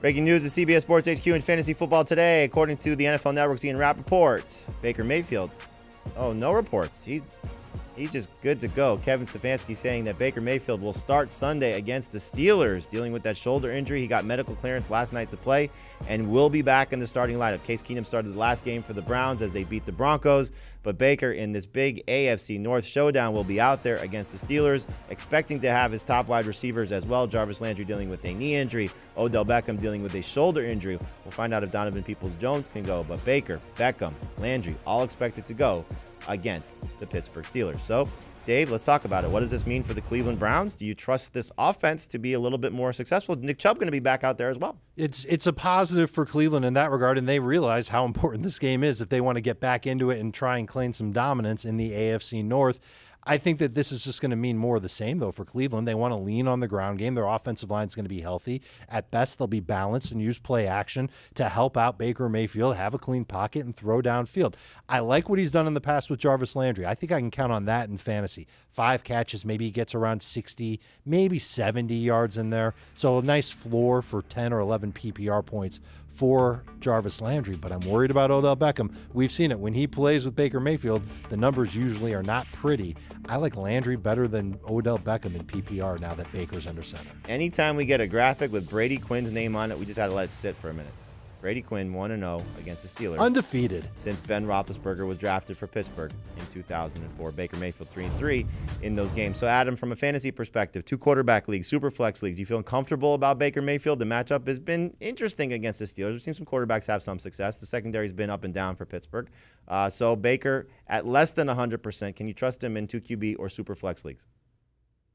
Breaking news at CBS Sports HQ in fantasy football today. According to the NFL Network's Ian Rappaport, Baker Mayfield. Oh, no reports. He's just good to go. Kevin Stefanski saying that Baker Mayfield will start Sunday against the Steelers, dealing with that shoulder injury. He got medical clearance last night to play and will be back in the starting lineup. Case Keenum started the last game for the Browns as they beat the Broncos, but Baker in this big AFC North showdown will be out there against the Steelers, expecting to have his top wide receivers as well. Jarvis Landry dealing with a knee injury, Odell Beckham dealing with a shoulder injury. We'll find out if Donovan Peoples-Jones can go, but Baker, Beckham, Landry, all expected to go against the Pittsburgh Steelers. So, Dave, let's talk about it. What does this mean for the Cleveland Browns? Do you trust this offense to be a little bit more successful? Nick Chubb going to be back out there as well. It's a positive for Cleveland in that regard, and they realize how important this game is if they want to get back into it and try and claim some dominance in the AFC North. I think that this is just going to mean more of the same, though, for Cleveland. They want to lean on the ground game. Their offensive line is going to be healthy. At best, they'll be balanced and use play action to help out Baker Mayfield, have a clean pocket, and throw downfield. I like what he's done in the past with Jarvis Landry. I think I can count on that in fantasy. 5 catches, maybe he gets around 60, maybe 70 yards in there. So a nice floor for 10 or 11 PPR points for Jarvis Landry, but I'm worried about Odell Beckham. We've seen it. When he plays with Baker Mayfield, the numbers usually are not pretty. I like Landry better than Odell Beckham in PPR now that Baker's under center. Anytime we get a graphic with Brady Quinn's name on it, we just had to let it sit for a minute. Brady Quinn 1-0 against the Steelers. Undefeated. Since Ben Roethlisberger was drafted for Pittsburgh in 2004. Baker Mayfield 3-3 in those games. So, Adam, from a fantasy perspective, 2 quarterback leagues, super flex leagues, you feeling comfortable about Baker Mayfield? The matchup has been interesting against the Steelers. We've seen some quarterbacks have some success. The secondary's been up and down for Pittsburgh. So, Baker at less than 100%, can you trust him in 2 QB or super flex leagues?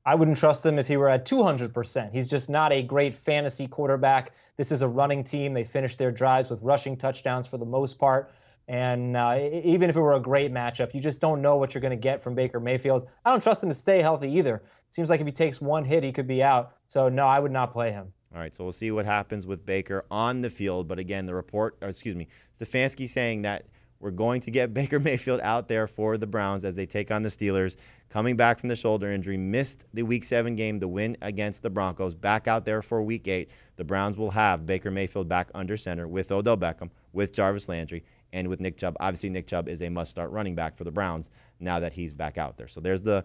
I wouldn't trust him if he were at 200%. He's just not a great fantasy quarterback. This is a running team. They finish their drives with rushing touchdowns for the most part. And even if it were a great matchup, you just don't know what you're going to get from Baker Mayfield. I don't trust him to stay healthy either. It seems like if he takes one hit, he could be out. So, no, I would not play him. All right, so we'll see what happens with Baker on the field. But again, Stefanski saying that we're going to get Baker Mayfield out there for the Browns as they take on the Steelers. Coming back from the shoulder injury, missed the Week 7 game to win against the Broncos. Back out there for Week 8. The Browns will have Baker Mayfield back under center with Odell Beckham, with Jarvis Landry, and with Nick Chubb. Obviously, Nick Chubb is a must-start running back for the Browns now that he's back out there. So there's the